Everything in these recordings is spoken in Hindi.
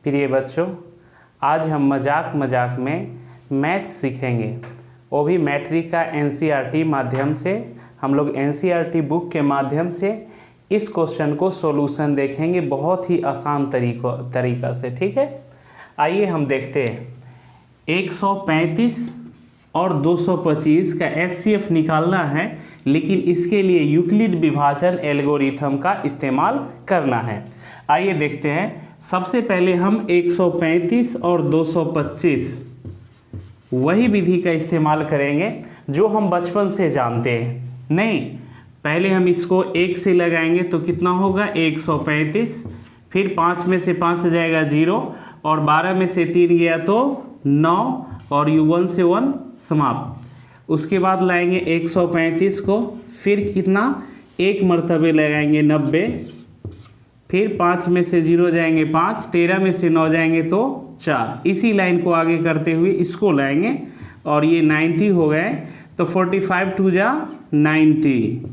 प्रिय बच्चों, आज हम मजाक में मैथ सीखेंगे, वो भी मैट्रिक का एनसीईआरटी माध्यम से। हम लोग एनसीईआरटी बुक के माध्यम से इस क्वेश्चन को सॉल्यूशन देखेंगे बहुत ही आसान तरीका से। ठीक है, आइए हम देखते हैं। 135 और 225 का एचसीएफ निकालना है, लेकिन इसके लिए यूक्लिड विभाजन एल्गोरिथम का इस्तेमाल करना है। आइए देखते हैं। सबसे पहले हम 135 और 225 वही विधि का इस्तेमाल करेंगे जो हम बचपन से जानते हैं। नहीं, पहले हम इसको 1 से लगाएंगे तो कितना होगा 135, फिर 5 में से 5 जाएगा 0, और 12 में से 3 गया तो 9, और U1 से 1 समाप्त। उसके बाद लाएंगे 135 को, फिर कितना एक मरतबे लगाएंगे 90, फिर 5 में से 0 जाएंगे 5, 13 में से 9 जाएंगे तो 4। इसी लाइन को आगे करते हुए इसको लाएंगे और ये 90 हो गए, तो 45 2 जा 90,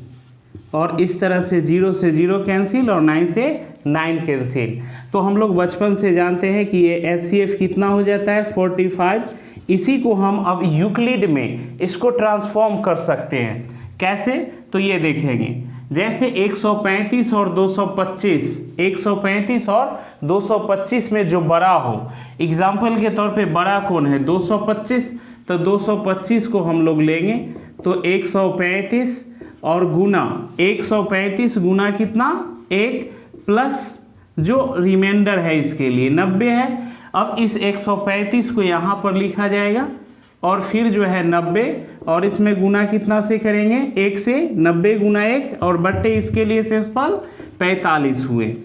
और इस तरह से 0 से 0 कैंसिल और 9 से 9 कैंसिल। तो हम लोग बचपन से जानते हैं कि ये एचसीएफ कितना हो जाता है 45। इसी को हम अब यूक्लिड में इसको ट्रांसफॉर्म कर सकते हैं। कैसे, तो ये देखेंगे। जैसे 135 और 225, 135 और 225 में जो बड़ा हो, एग्जाम्पल के तौर पे बड़ा कौन है 225, तो 225 को हम लोग लेंगे तो 135 और गुना 135 गुना कितना 1 प्लस जो रिमाइंडर है इसके लिए 90 है। अब इस 135 को यहाँ पर लिखा जाएगा और फिर जो है 90, और इसमें गुना कितना से करेंगे 1 से, 90 गुना 1 और बट्टे इसके लिए शेषफल 45 हुए।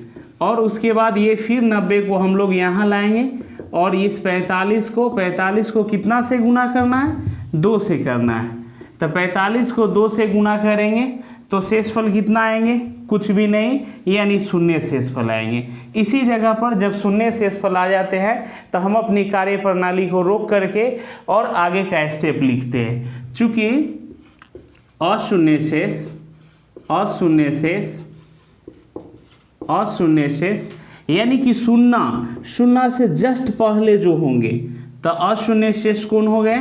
और उसके बाद ये फिर 90 को हम लोग यहाँ लाएंगे और इस 45 को कितना से गुना करना है 2 से करना है। तो 45 को 2 से गुना करेंगे तो शेषफल कितना आएंगे, कुछ भी नहीं, यानी शून्य शेषफल आएंगे। इसी जगह पर जब शून्य शेषफल आ जाते हैं तो हम अपनी कार्य प्रणाली को रोक करके और आगे का स्टेप लिखते हैं। चूँकि अशून्य शेष यानी कि शून्य से जस्ट पहले जो होंगे, तो अशून्य शेष कौन हो गए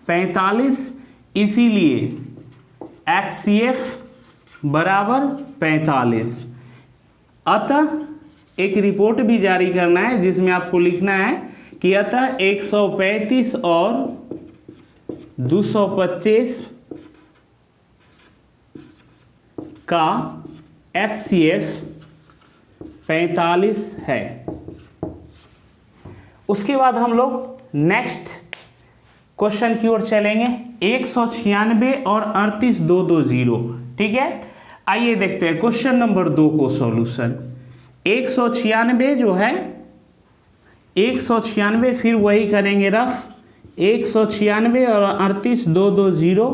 45। इसीलिए एचसीएफ बराबर 45। अतः एक रिपोर्ट भी जारी करना है जिसमें आपको लिखना है कि अतः 135 और 225 का एचसीएफ 45 है। उसके बाद हम लोग नेक्स्ट क्वेश्चन की ओर चलेंगे। 196 और 38 220। ठीक है, आइए देखते हैं क्वेश्चन नंबर 2 को सॉल्यूशन। 196 जो है 196, फिर वही करेंगे रफ 196 और 38 220।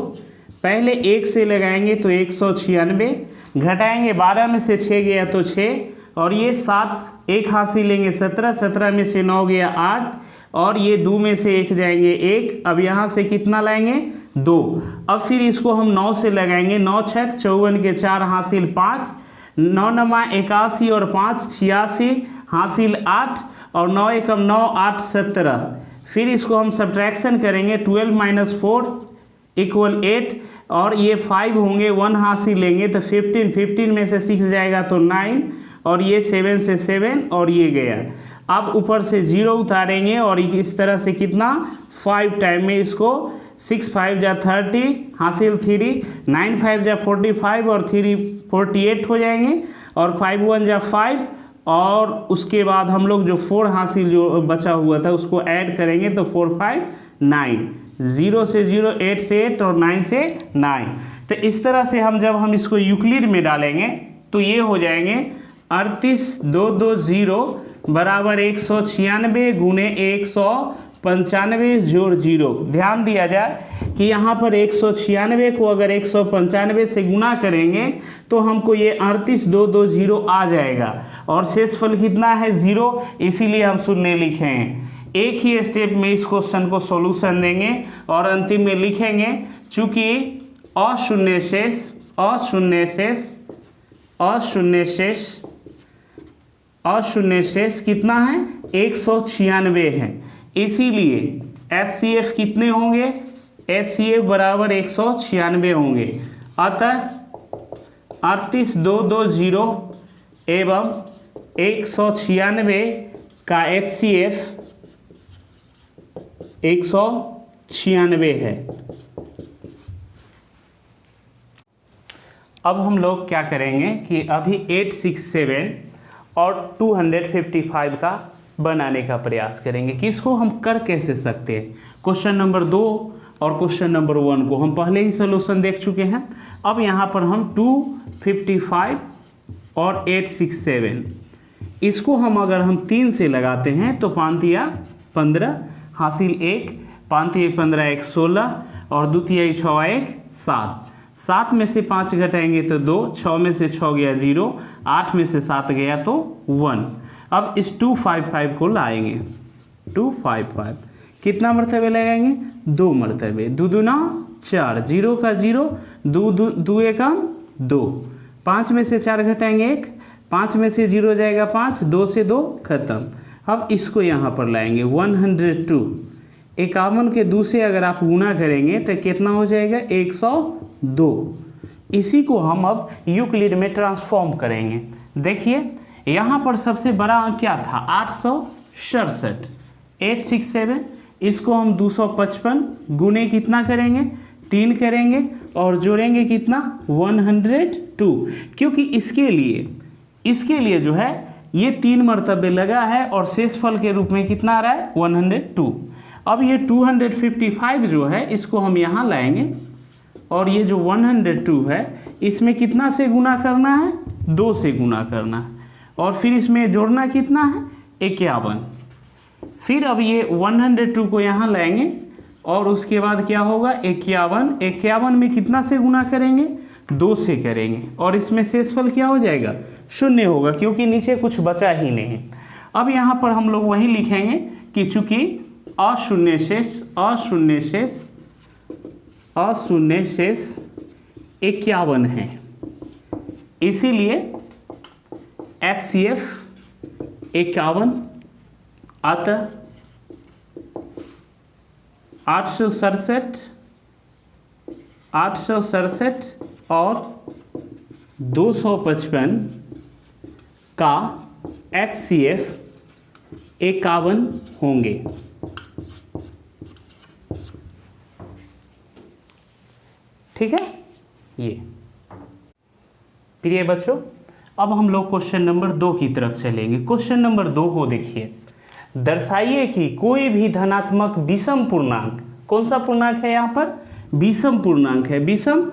पहले 1 से लगाएंगे तो 196, घटाएंगे 12 में से 6 गया तो 6, और ये 7 एक हासिल लेंगे 17, 17 में से 9 गया 8, और ये 2 में से 1 जाएंगे 1। अब यहाँ से कितना लाएंगे 2। अब फिर इसको हम 9 से लगाएंगे, 9 छक 54 के 4 हासिल 5, 9 नमा 81 और 5 86 हासिल 8, और 9 एकम 9 8 17। फिर इसको हम सब्ट्रैक्शन करेंगे 12 - 4 = 8, और ये 5 होंगे 1 हासिल लेंगे तो 15 में से 6 जाएगा तो 9, और ये 7 से 7, और ये गया। अब ऊपर से 0 उतारेंगे और इस तरह से कितना 5 टाइम में इसको 6 5 जा 30 हासिल 3, 9 5 जा 45 और 3 48 हो जाएंगे, और 5 1 जा 5, और उसके बाद हम लोग जो 4 हासिल जो बचा हुआ था उसको ऐड करेंगे तो 4 5 9, 0 से 0 8 से 8 और 9 से 9। तो इस तरह से जब हम इसको यूक्लिड में डालेंगे तो ये हो जाएंगे 38 220 बराबर 196 गुने 195 जोड़ 0। ध्यान दिया जाए कि यहाँ पर 196 को अगर 195 से गुना करेंगे तो हमको ये 38 220 आ जाएगा, और शेषफल कितना है 0, इसीलिए हम शून्य लिखे हैं। एक ही स्टेप में इस क्वेश्चन को सॉल्यूशन देंगे और अंतिम में लिखेंगे चूँकि अशून्य शेष अशून्य शेष कितना है 196 है, इसीलिए HCF कितने होंगे, HCF बराबर 196 होंगे। अतः 38220 एवं 196 का HCF 196 है। अब हम लोग क्या करेंगे कि अभी 867 और 255 का बनाने का प्रयास करेंगे कि इसको हम कर कैसे सकते हैं। क्वेश्चन नंबर 2 और क्वेश्चन नंबर 1 को हम पहले ही सोल्यूशन देख चुके हैं। अब यहाँ पर हम 255 और 867 इसको हम अगर हम 3 से लगाते हैं तो 5 या 15 हासिल 1, 5 या 15 1 16 और 2 या 6 1 7। 7 में से 5 घटाएंगे तो 2, 6 में से 6 गया 0, 8 में से 7 गया तो 1। अब इस 255 को लाएंगे। 255 कितना मरतबे लगाएंगे, 2 मरतबे, 2 दूना 4, 0 का 0, 2 एकम 2, 5 में से 4 घटाएंगे 1, 5 में से 0 जाएगा 5, 2 से 2 खत्म। अब इसको यहाँ पर लाएंगे 102, 51 के 2 से अगर आप गुना करेंगे तो कितना हो जाएगा 102। इसी को हम अब यूक्लिड में ट्रांसफॉर्म करेंगे। देखिए यहाँ पर सबसे बड़ा अंक क्या था 867, 867, इसको हम 255 गुने कितना करेंगे 3 करेंगे और जोड़ेंगे कितना 102, क्योंकि इसके लिए जो है ये 3 मरतबे लगा है और शेषफल के रूप में कितना आ रहा है 102। अब ये 255 जो है इसको हम यहाँ लाएंगे और ये जो 102 है इसमें कितना से गुना करना है 2 से गुना करना है और फिर इसमें जोड़ना कितना है 51। फिर अब ये 102 को यहाँ लाएंगे और उसके बाद क्या होगा 51 में कितना से गुना करेंगे 2 से करेंगे और इसमें शेषफल क्या हो जाएगा 0 होगा, क्योंकि नीचे कुछ बचा ही नहीं। अब यहाँ पर हम लोग वही लिखेंगे कि चूंकि अशून्य शेष 51 है, इसीलिए HCF 51, अतः 867 और 255 का HCF 51 होंगे। ठीक है। ये प्रिय बच्चों, अब हम लोग क्वेश्चन नंबर 2 की तरफ चलेंगे। क्वेश्चन नंबर 2 को देखिए, दर्शाइए कि कोई भी धनात्मक विषम पूर्णांक, कौन सा पूर्णांक है यहाँ पर विषम पूर्णांक है। विषम,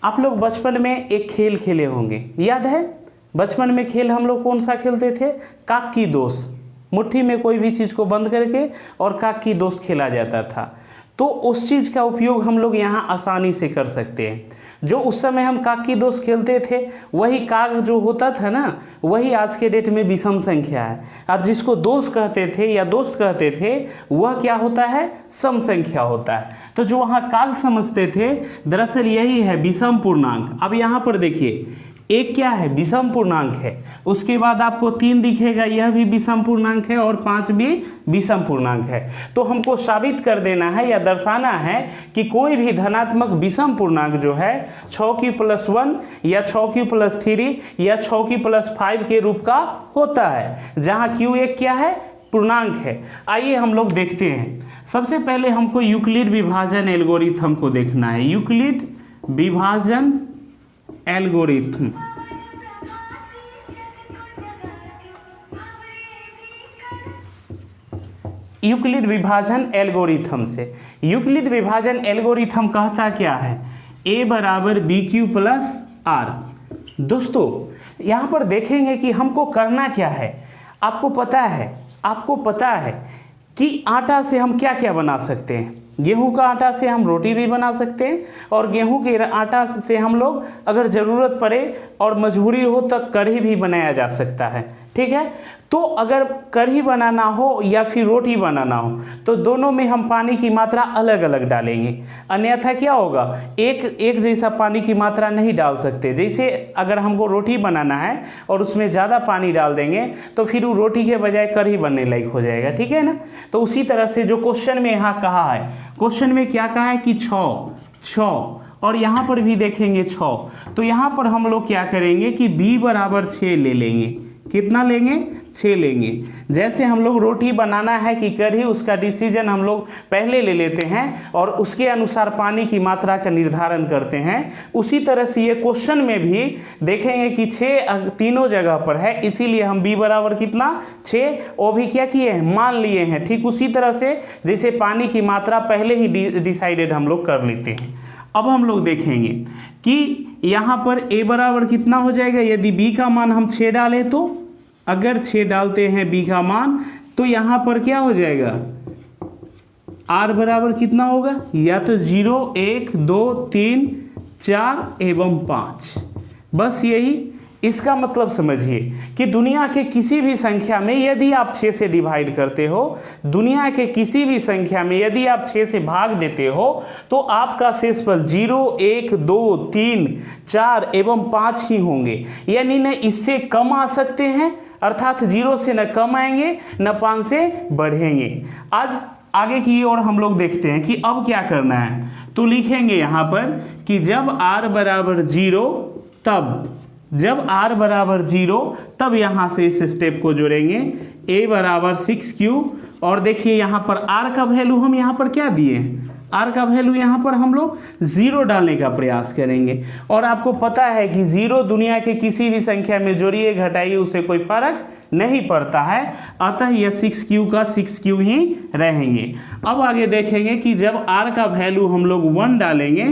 आप लोग बचपन में एक खेल खेले होंगे, याद है बचपन में खेल हम लोग कौन सा खेलते थे, काक की दोष। मुट्ठी में कोई भी चीज़ को बंद करके और काक की दोष खेला जाता था। तो उस चीज़ का उपयोग हम लोग यहाँ आसानी से कर सकते हैं। जो उस समय हम काक की दोष खेलते थे वही काक जो होता था ना, वही आज के डेट में विषम संख्या है, और जिसको दोष कहते थे या दोस्त कहते थे वह क्या होता है सम संख्या होता है। तो जो वहाँ काक समझते थे दरअसल यही है विषम पूर्णांक। अब यहाँ पर देखिए एक क्या है विषम पूर्णांक है, उसके बाद आपको 3 दिखेगा यह भी विषम पूर्णांक है और 5 भी विषम पूर्णांक है। तो हमको साबित कर देना है या दर्शाना है कि कोई भी धनात्मक विषम पूर्णांक जो है 6q+1 या 6q+3 या 6q+5 के रूप का होता है, जहाँ q एक क्या है पूर्णांक है। आइए हम लोग देखते हैं। सबसे पहले हमको यूक्लिड विभाजन एल्गोरिथम को देखना है। यूक्लिड विभाजन एल्गोरिथम, यूक्लिड विभाजन एल्गोरिथम से, यूक्लिड विभाजन एल्गोरिथम कहता क्या है a बराबर BQ+R। दोस्तों यहाँ पर देखेंगे कि हमको करना क्या है। आपको पता है कि आटा से हम क्या क्या बना सकते हैं। गेहूं का आटा से हम रोटी भी बना सकते हैं और गेहूं के आटा से हम लोग अगर ज़रूरत पड़े और मजबूरी हो तो कढ़ी भी बनाया जा सकता है। ठीक है, तो अगर कढ़ी बनाना हो या फिर रोटी बनाना हो तो दोनों में हम पानी की मात्रा अलग अलग डालेंगे, अन्यथा क्या होगा, एक जैसा पानी की मात्रा नहीं डाल सकते। जैसे अगर हमको रोटी बनाना है और उसमें ज़्यादा पानी डाल देंगे तो फिर वो रोटी के बजाय कढ़ी बनने लायक हो जाएगा, ठीक है ना। तो उसी तरह से जो क्वेश्चन में यहाँ कहा है, क्वेश्चन में क्या कहा है कि 6 और यहाँ पर भी देखेंगे 6, तो यहाँ पर हम लोग क्या करेंगे कि b बराबर 6 ले लेंगे। कितना लेंगे, 6 लेंगे। जैसे हम लोग रोटी बनाना है कि कढ़ी, उसका डिसीजन हम लोग पहले ले लेते हैं और उसके अनुसार पानी की मात्रा का निर्धारण करते हैं। उसी तरह से ये क्वेश्चन में भी देखेंगे कि 6 तीनों जगह पर है, इसीलिए हम b बराबर कितना 6 वो भी क्या किए हैं, मान लिए हैं। ठीक उसी तरह से जैसे पानी की मात्रा पहले ही डिसाइडेड हम लोग कर लेते हैं। अब हम लोग देखेंगे कि यहाँ पर a बराबर कितना हो जाएगा, यदि b का मान हम 6 डालें तो, अगर 6 डालते हैं b का मान तो यहाँ पर क्या हो जाएगा, r बराबर कितना होगा, या तो 0, 1, 2, 3, 4 एवं 5। बस यही इसका मतलब समझिए कि दुनिया के किसी भी संख्या में यदि आप 6 से डिवाइड करते हो, दुनिया के किसी भी संख्या में यदि आप 6 से भाग देते हो तो आपका शेषफल 0, 1, 2, 3, 4 एवं 5 ही होंगे, यानी न इससे कम आ सकते हैं, अर्थात 0 से न कम आएंगे न 5 से बढ़ेंगे। आज आगे की ओर हम लोग देखते हैं कि अब क्या करना है। तो लिखेंगे यहाँ पर कि जब r बराबर 0 तब, जब r बराबर 0 तब यहाँ से इस स्टेप को जोड़ेंगे, a बराबर 6q। और देखिए यहाँ पर r का वैल्यू हम यहाँ पर क्या दिए, r का वैल्यू यहाँ पर हम लोग 0 डालने का प्रयास करेंगे। और आपको पता है कि 0 दुनिया के किसी भी संख्या में जोड़िए घटाइए उससे कोई फर्क नहीं पड़ता है, अतः यह 6q का 6q ही रहेंगे। अब आगे देखेंगे कि जब r का वैल्यू हम लोग 1 डालेंगे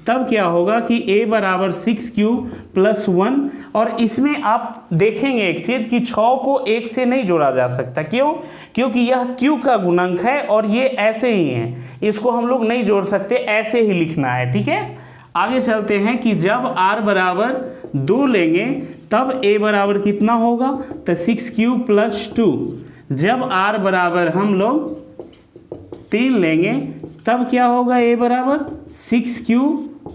तब क्या होगा कि a बराबर 6q प्लस 1। और इसमें आप देखेंगे एक चीज़ कि 6 को 1 से नहीं जोड़ा जा सकता, क्यों, क्योंकि यह q का गुणक है और ये ऐसे ही है, इसको हम लोग नहीं जोड़ सकते, ऐसे ही लिखना है, ठीक है। आगे चलते हैं कि जब r बराबर 2 लेंगे तब a बराबर कितना होगा, तो 6q प्लस 2। जब r बराबर हम लोग 3 लेंगे तब क्या होगा, a बराबर 6q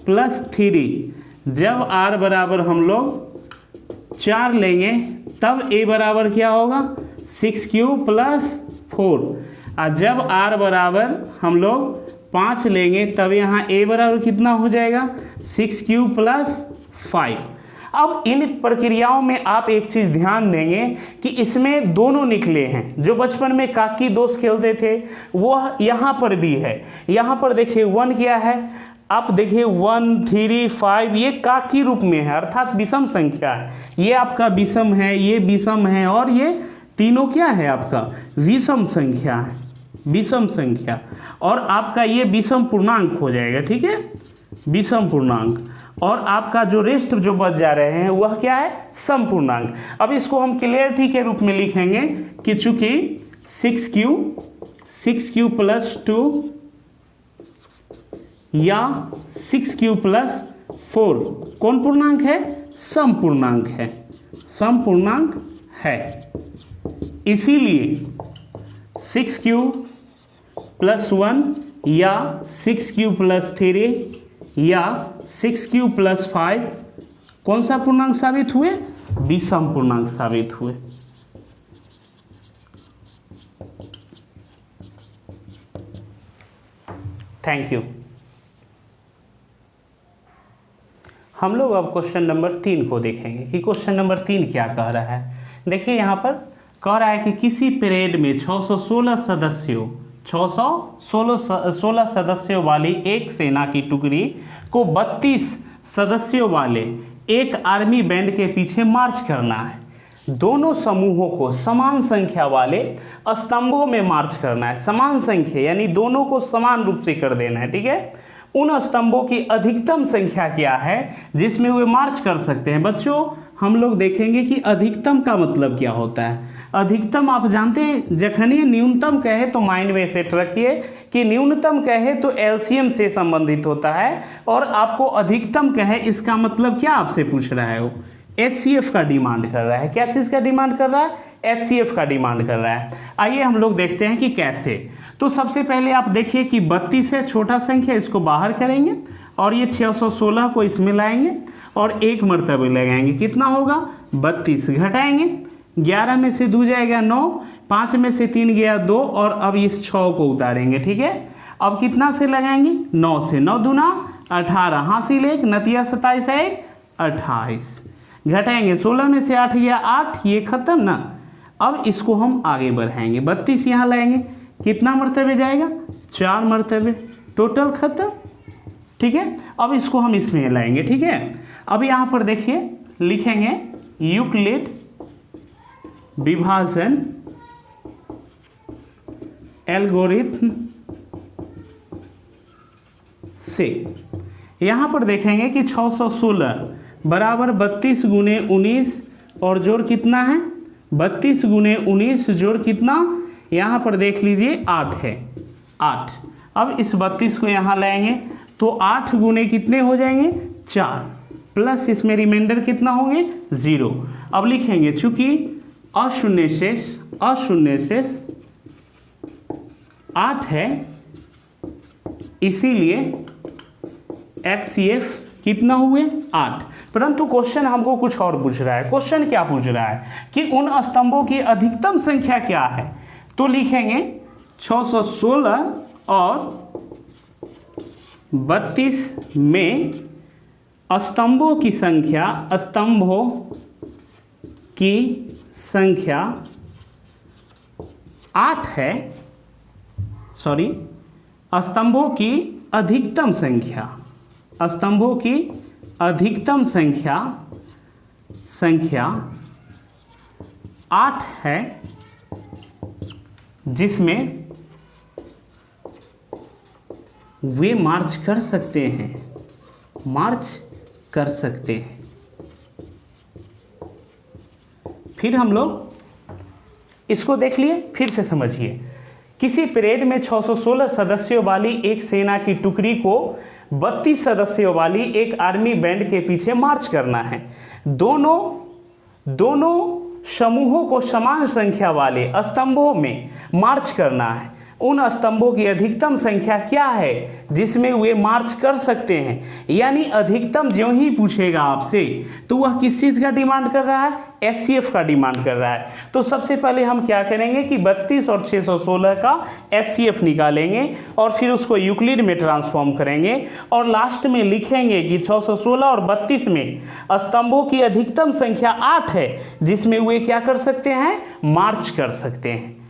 प्लस 3। जब r बराबर हम लोग 4 लेंगे तब a बराबर क्या होगा, 6q प्लस 4। और जब r बराबर हम लोग 5 लेंगे तब यहाँ a बराबर कितना हो जाएगा, 6q प्लस 5। अब इन प्रक्रियाओं में आप एक चीज़ ध्यान देंगे कि इसमें दोनों निकले हैं। जो बचपन में काकी दोस्त खेलते थे वो यहाँ पर भी है। यहाँ पर देखिए 1 क्या है, आप देखिए 1, 3, 5 ये काकी रूप में है, अर्थात विषम संख्या है। ये आपका विषम है, ये विषम है और ये तीनों क्या है, आपका विषम संख्या है, विषम संख्या। और आपका ये विषम पूर्णांक हो जाएगा, ठीक है, विषम पूर्णांक। और आपका जो रेस्ट जो बच जा रहे हैं वह क्या है, सम पूर्णांक। अब इसको हम क्लियरिटी के रूप में लिखेंगे कि चूंकि 6q प्लस 2 या 6q प्लस 4 कौन पूर्णांक है, सम पूर्णांक है, सम पूर्णांक है। इसीलिए 6q प्लस 1 या 6q प्लस 3 या 6q प्लस 5 कौन सा पूर्णांक साबित हुए, विषम पूर्णांक साबित हुए। Thank you. हम लोग अब क्वेश्चन नंबर 3 को देखेंगे कि क्वेश्चन नंबर 3 क्या कह रहा है। देखिए यहाँ पर कह रहा है कि किसी परेड में 616 सदस्यों वाली एक सेना की टुकड़ी को 32 सदस्यों वाले एक आर्मी बैंड के पीछे मार्च करना है। दोनों समूहों को समान संख्या वाले स्तंभों में मार्च करना है। समान संख्या यानी दोनों को समान रूप से कर देना है, ठीक है। उन स्तंभों की अधिकतम संख्या क्या है जिसमें वे मार्च कर सकते हैं। बच्चों हम लोग देखेंगे कि अधिकतम का मतलब क्या होता है। अधिकतम आप जानते हैं, जखनी न्यूनतम कहे तो माइंड में सेट रखिए कि न्यूनतम कहे तो एलसीएम से संबंधित होता है, और आपको अधिकतम कहे इसका मतलब क्या आपसे पूछ रहा है वो, HCF का डिमांड कर रहा है। क्या चीज़ का डिमांड कर रहा है? HCF का डिमांड कर रहा है। आइए हम लोग देखते हैं कि कैसे। तो सबसे पहले आप देखिए कि 32 है छोटा संख्या, इसको बाहर करेंगे और ये 616 को इसमें लाएंगे और एक मरतबे लगाएंगे। कितना होगा? 32 घटाएंगे, 11 में से 2 जाएगा 9, 5 में से 3 गया 2 और अब इस 6 को उतारेंगे। ठीक है, अब कितना से लगाएंगे? 9 से। 9 दूना 18, हासिल 1, नतिया 27 है 28, घटाएंगे 16 में से 8 गया 8, ये खत्म ना। अब इसको हम आगे बढ़ाएंगे, 32 यहाँ लाएंगे, कितना मरतबे जाएगा? 4 मरतबे, टोटल खत्म। ठीक है, अब इसको हम इसमें लाएंगे। ठीक है, अब यहाँ पर देखिए लिखेंगे यूक्लिड विभाजन एल्गोरिथम से यहाँ पर देखेंगे कि 616 बराबर 32 गुने 19 और जोड़ कितना है? 32 गुने 19 जोड़ कितना? यहाँ पर देख लीजिए 8 है, 8। अब इस 32 को यहाँ लाएंगे तो 8 गुने कितने हो जाएंगे? 4, प्लस इसमें रिमाइंडर कितना होंगे? 0। अब लिखेंगे चूंकि अशून्य शेष 8 है, इसीलिए HCF कितना हुए? 8। परंतु क्वेश्चन हमको कुछ और पूछ रहा है। क्वेश्चन क्या पूछ रहा है कि उन स्तंभों की अधिकतम संख्या क्या है? तो लिखेंगे 616 और 32 में स्तंभों की संख्या 8 है। सॉरी, स्तंभों की अधिकतम संख्या 8 है, जिसमें वे मार्च कर सकते हैं। फिर हम लोग इसको देख लिए, फिर से समझिए। किसी परेड में 616 सदस्यों वाली एक सेना की टुकड़ी को 32 सदस्यों वाली एक आर्मी बैंड के पीछे मार्च करना है। दोनों समूहों को समान संख्या वाले स्तंभों में मार्च करना है। उन स्तंभों की अधिकतम संख्या क्या है जिसमें वे मार्च कर सकते हैं? यानी अधिकतम जो ही पूछेगा आपसे तो वह किस चीज़ का डिमांड कर रहा है? HCF का डिमांड कर रहा है। तो सबसे पहले हम क्या करेंगे कि 32 और 616 का HCF निकालेंगे और फिर उसको यूक्लिड में ट्रांसफॉर्म करेंगे और लास्ट में लिखेंगे कि 616 और 32 में स्तंभों की अधिकतम संख्या 8 है, जिसमें वे क्या कर सकते हैं? मार्च कर सकते हैं।